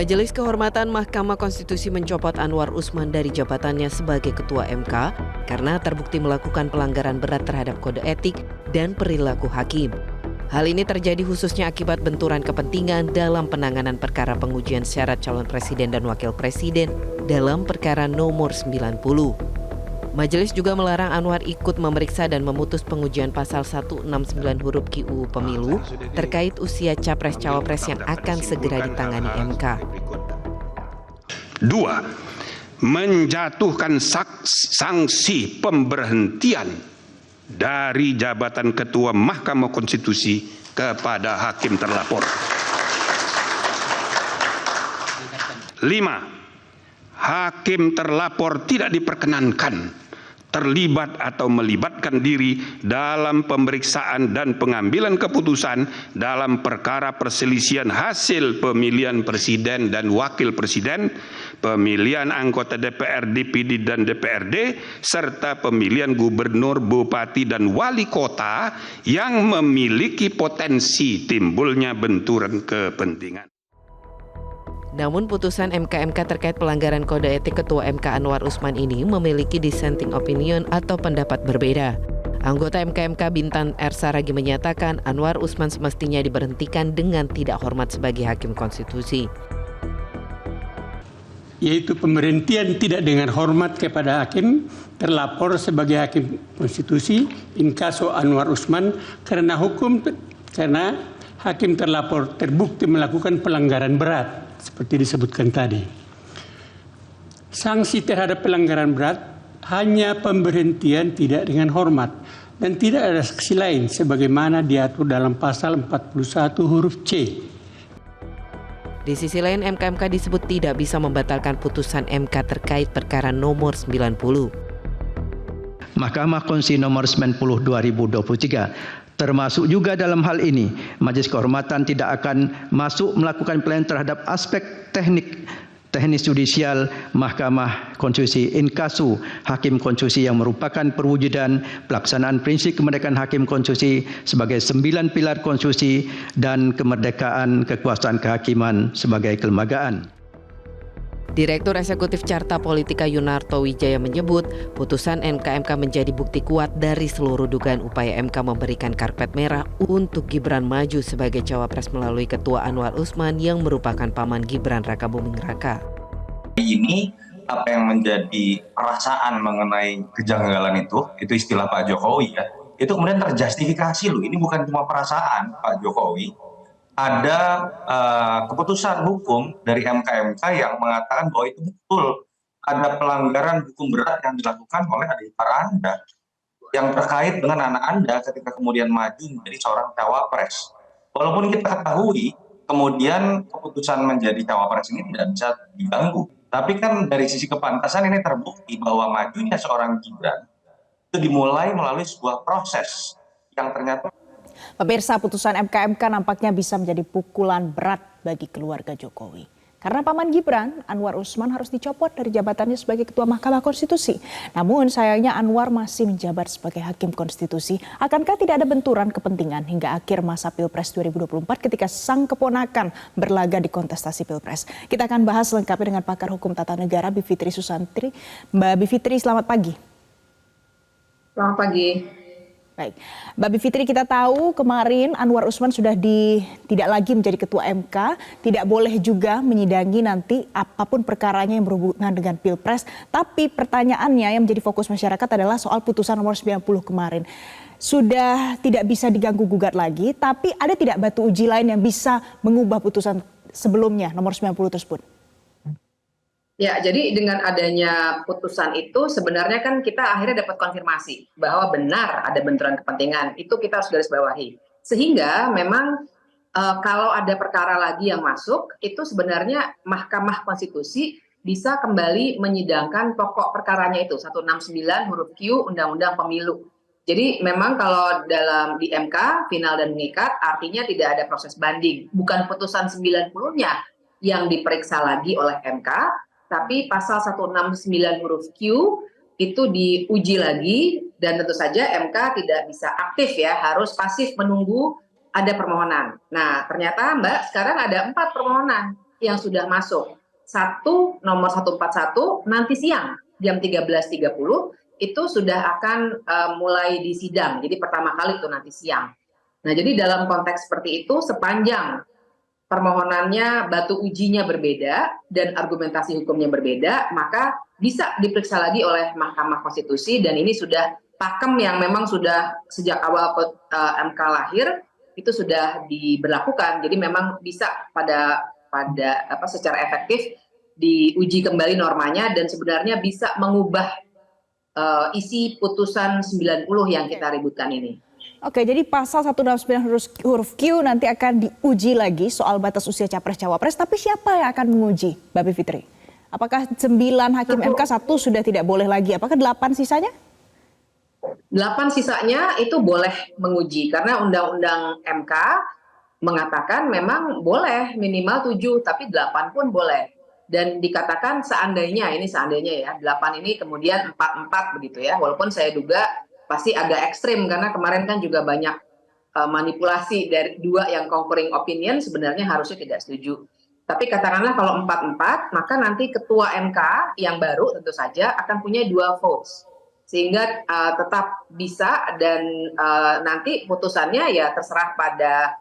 Majelis Kehormatan Mahkamah Konstitusi mencopot Anwar Usman dari jabatannya sebagai Ketua MK karena terbukti melakukan pelanggaran berat terhadap kode etik dan perilaku hakim. Hal ini terjadi khususnya akibat benturan kepentingan dalam penanganan perkara pengujian syarat calon presiden dan wakil presiden dalam perkara nomor 90. Majelis juga melarang Anwar ikut memeriksa dan memutus pengujian pasal 169 huruf Q UU Pemilu terkait usia capres-cawapres yang akan segera ditangani MK. 2. Menjatuhkan sanksi pemberhentian dari jabatan Ketua Mahkamah Konstitusi kepada hakim terlapor. 5. Hakim terlapor tidak diperkenankan terlibat atau melibatkan diri dalam pemeriksaan dan pengambilan keputusan dalam perkara perselisihan hasil pemilihan presiden dan wakil presiden, pemilihan anggota DPR, DPD, dan DPRD, serta pemilihan gubernur, bupati, dan wali kota yang memiliki potensi timbulnya benturan kepentingan. Namun putusan MK terkait pelanggaran kode etik Ketua MK Anwar Usman ini memiliki dissenting opinion atau pendapat berbeda. Anggota MK Bintan R. Saragi menyatakan Anwar Usman semestinya diberhentikan dengan tidak hormat sebagai hakim konstitusi. Yaitu pemberhentian tidak dengan hormat kepada hakim terlapor sebagai hakim konstitusi in caso Anwar Usman karena hakim terlapor terbukti melakukan pelanggaran berat seperti disebutkan tadi. Sanksi terhadap pelanggaran berat hanya pemberhentian tidak dengan hormat dan tidak ada sanksi lain sebagaimana diatur dalam pasal 41 huruf C. Di sisi lain MK disebut tidak bisa membatalkan putusan MK terkait perkara nomor 90. Mahkamah Konstitusi nomor 90 2023 termasuk juga dalam hal ini, Majelis Kehormatan tidak akan masuk melakukan penilaian terhadap aspek teknis judisial Mahkamah Konstitusi in casu Hakim Konstitusi yang merupakan perwujudan pelaksanaan prinsip kemerdekaan Hakim Konstitusi sebagai 9 pilar konstitusi dan kemerdekaan kekuasaan kehakiman sebagai kelembagaan. Direktur Eksekutif Carta Politika Yunarto Wijaya menyebut putusan MK menjadi bukti kuat dari seluruh dugaan upaya MK memberikan karpet merah untuk Gibran maju sebagai cawapres melalui Ketua Anwar Usman yang merupakan paman Gibran Raka Buming Raka. Ini apa yang menjadi perasaan mengenai kejanggalan itu istilah Pak Jokowi ya, itu kemudian terjustifikasi loh, ini bukan cuma perasaan Pak Jokowi. Ada keputusan hukum dari MK yang mengatakan bahwa itu betul ada pelanggaran hukum berat yang dilakukan oleh adik ipar Anda yang terkait dengan anak Anda ketika kemudian maju menjadi seorang cawapres. Walaupun kita ketahui kemudian keputusan menjadi cawapres ini tidak bisa diganggu, tapi kan dari sisi kepantasan ini terbukti bahwa majunya seorang Gibran itu dimulai melalui sebuah proses yang ternyata. Pemirsa, putusan MK nampaknya bisa menjadi pukulan berat bagi keluarga Jokowi. Karena paman Gibran, Anwar Usman harus dicopot dari jabatannya sebagai Ketua Mahkamah Konstitusi. Namun sayangnya Anwar masih menjabat sebagai Hakim Konstitusi. Akankah tidak ada benturan kepentingan hingga akhir masa Pilpres 2024 ketika sang keponakan berlaga di kontestasi Pilpres? Kita akan bahas lengkapnya dengan pakar hukum tata negara Bivitri Susantri. Mbak Bivitri, selamat pagi. Selamat pagi. Baik, Mbak Bivitri, kita tahu kemarin Anwar Usman sudah tidak lagi menjadi Ketua MK, tidak boleh juga menyidangi nanti apapun perkaranya yang berhubungan dengan Pilpres. Tapi pertanyaannya yang menjadi fokus masyarakat adalah soal putusan nomor 90 kemarin. Sudah tidak bisa diganggu gugat lagi, tapi ada tidak batu uji lain yang bisa mengubah putusan sebelumnya nomor 90 tersebut? Ya, jadi dengan adanya putusan itu sebenarnya kan kita akhirnya dapat konfirmasi bahwa benar ada benturan kepentingan. Itu kita harus garis bawahi. Sehingga memang kalau ada perkara lagi yang masuk, itu sebenarnya Mahkamah Konstitusi bisa kembali menyidangkan pokok perkaranya itu, 169 huruf Q Undang-Undang Pemilu. Jadi memang kalau di MK, final dan mengikat, artinya tidak ada proses banding. Bukan putusan 90-nya yang diperiksa lagi oleh MK, tapi pasal 169 huruf Q itu diuji lagi dan tentu saja MK tidak bisa aktif ya, harus pasif menunggu ada permohonan. Nah ternyata Mbak sekarang ada 4 permohonan yang sudah masuk. Nomor 141 nanti siang jam 13.30 itu sudah akan mulai disidang. Jadi pertama kali itu nanti siang. Nah, jadi dalam konteks seperti itu sepanjang permohonannya batu ujinya berbeda dan argumentasi hukumnya berbeda, maka bisa diperiksa lagi oleh Mahkamah Konstitusi, dan ini sudah pakem yang memang sudah sejak awal MK lahir itu sudah diberlakukan. Jadi memang bisa secara efektif diuji kembali normanya dan sebenarnya bisa mengubah isi putusan 90 yang kita ributkan ini. Oke, jadi pasal 169 huruf Q nanti akan diuji lagi soal batas usia capres-cawapres, tapi siapa yang akan menguji, Mbak Bivitri? Apakah 9 hakim MK, 1 sudah tidak boleh lagi, apakah 8 sisanya? 8 sisanya itu boleh menguji, karena Undang-Undang MK mengatakan memang boleh minimal 7, tapi 8 pun boleh. Dan dikatakan seandainya ya, 8 ini kemudian 4 begitu ya, walaupun saya duga pasti agak ekstrim karena kemarin kan juga banyak manipulasi dari 2 yang concurring opinion, sebenarnya harusnya tidak setuju. Tapi katakanlah kalau 4-4, maka nanti ketua MK yang baru tentu saja akan punya 2 votes. Sehingga tetap bisa dan nanti putusannya ya terserah pada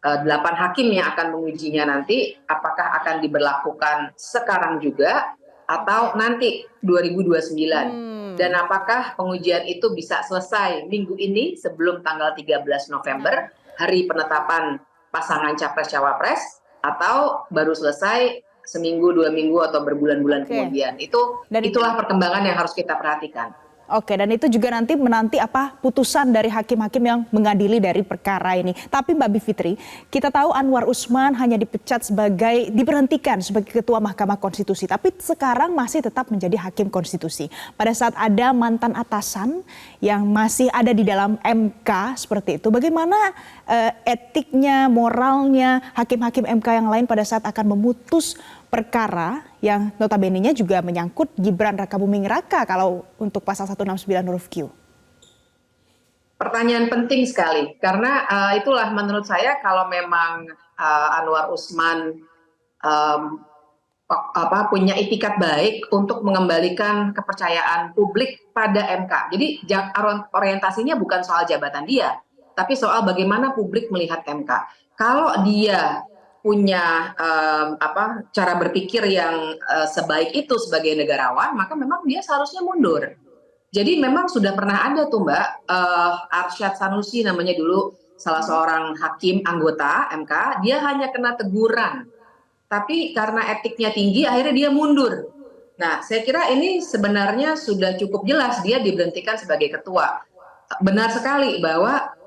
8 hakim yang akan mengujinya nanti, apakah akan diberlakukan sekarang juga atau nanti 2029. Dan apakah pengujian itu bisa selesai minggu ini sebelum tanggal 13 November, hari penetapan pasangan capres-cawapres, atau baru selesai seminggu, 2 minggu, atau berbulan-bulan kemudian. Itulah perkembangan yang harus kita perhatikan. Oke, dan itu juga nanti menanti apa putusan dari hakim-hakim yang mengadili dari perkara ini. Tapi Mbak Bivitri, kita tahu Anwar Usman hanya diberhentikan sebagai Ketua Mahkamah Konstitusi, tapi sekarang masih tetap menjadi Hakim Konstitusi. Pada saat ada mantan atasan yang masih ada di dalam MK seperti itu, bagaimana etiknya, moralnya hakim-hakim MK yang lain pada saat akan memutus perkara yang notabene-nya juga menyangkut Gibran Rakabuming Raka kalau untuk pasal 169 huruf Q? Pertanyaan penting sekali, karena itulah menurut saya kalau memang Anwar Usman punya itikat baik untuk mengembalikan kepercayaan publik pada MK. Jadi orientasinya bukan soal jabatan dia, tapi soal bagaimana publik melihat MK. Kalau dia punya cara berpikir yang sebaik itu sebagai negarawan, maka memang dia seharusnya mundur. Jadi memang sudah pernah ada tuh Mbak, Arsyad Sanusi namanya dulu, salah seorang hakim anggota MK, dia hanya kena teguran. Tapi karena etiknya tinggi, akhirnya dia mundur. Nah, saya kira ini sebenarnya sudah cukup jelas dia diberhentikan sebagai ketua. Benar sekali bahwa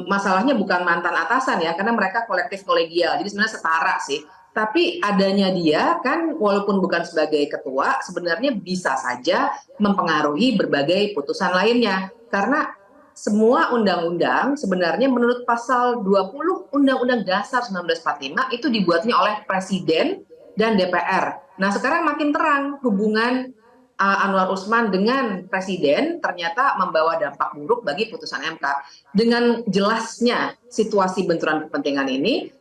masalahnya bukan mantan atasan ya, karena mereka kolektif kolegial, jadi sebenarnya setara sih. Tapi adanya dia kan walaupun bukan sebagai ketua, sebenarnya bisa saja mempengaruhi berbagai putusan lainnya. Karena semua undang-undang sebenarnya menurut pasal 20 Undang-Undang Dasar 1945 itu dibuatnya oleh Presiden dan DPR. Nah sekarang makin terang hubungan Anwar Usman dengan Presiden ternyata membawa dampak buruk bagi putusan MK. Dengan jelasnya situasi benturan kepentingan ini,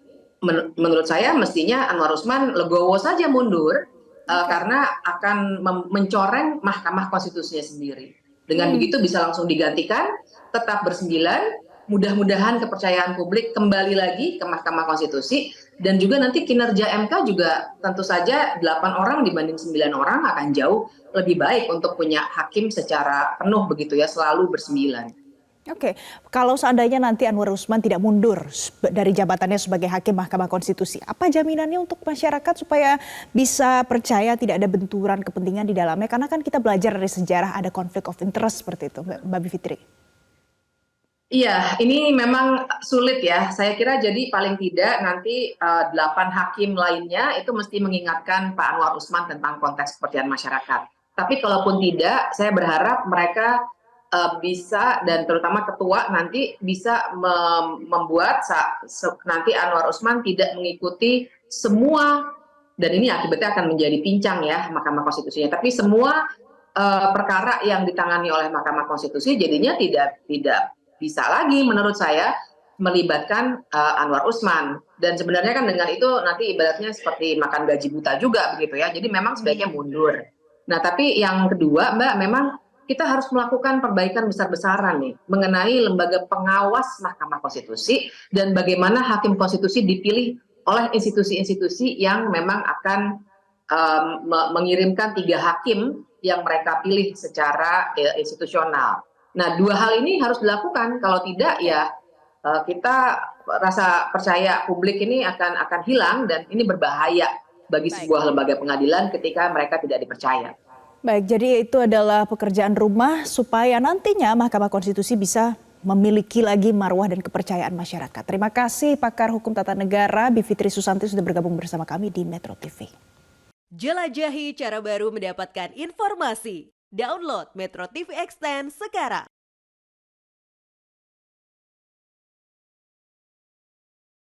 menurut saya mestinya Anwar Usman legowo saja mundur karena akan mencoreng Mahkamah Konstitusinya sendiri. Dengan begitu bisa langsung digantikan, tetap bersembilan, mudah-mudahan kepercayaan publik kembali lagi ke Mahkamah Konstitusi, dan juga nanti kinerja MK juga tentu saja 8 orang dibanding 9 orang akan jauh lebih baik untuk punya hakim secara penuh begitu ya, selalu bersembilan. Oke, kalau seandainya nanti Anwar Usman tidak mundur dari jabatannya sebagai Hakim Mahkamah Konstitusi, apa jaminannya untuk masyarakat supaya bisa percaya tidak ada benturan kepentingan di dalamnya? Karena kan kita belajar dari sejarah ada konflik of interest seperti itu, Mbak Bivitri. Iya, ini memang sulit ya. Saya kira jadi paling tidak nanti 8 hakim lainnya itu mesti mengingatkan Pak Anwar Usman tentang konteks kepercayaan masyarakat. Tapi kalaupun tidak, saya berharap mereka bisa, dan terutama ketua nanti bisa membuat nanti Anwar Usman tidak mengikuti semua, dan ini akibatnya akan menjadi pincang ya Mahkamah Konstitusinya, tapi semua perkara yang ditangani oleh Mahkamah Konstitusi jadinya tidak bisa lagi menurut saya melibatkan Anwar Usman. Dan sebenarnya kan dengan itu nanti ibaratnya seperti makan gaji buta juga begitu ya. Jadi memang sebaiknya mundur. Nah, tapi yang kedua, Mbak, memang kita harus melakukan perbaikan besar-besaran nih mengenai lembaga pengawas Mahkamah Konstitusi dan bagaimana hakim konstitusi dipilih oleh institusi-institusi yang memang akan mengirimkan 3 hakim yang mereka pilih secara institusional. Nah, 2 hal ini harus dilakukan. Kalau tidak, ya kita rasa percaya publik ini akan hilang dan ini berbahaya bagi sebuah lembaga pengadilan ketika mereka tidak dipercaya. Baik, jadi itu adalah pekerjaan rumah supaya nantinya Mahkamah Konstitusi bisa memiliki lagi marwah dan kepercayaan masyarakat. Terima kasih pakar hukum tata negara Bivitri Susanti sudah bergabung bersama kami di Metro TV. Jelajahi cara baru mendapatkan informasi. Download Metro TV Extend sekarang.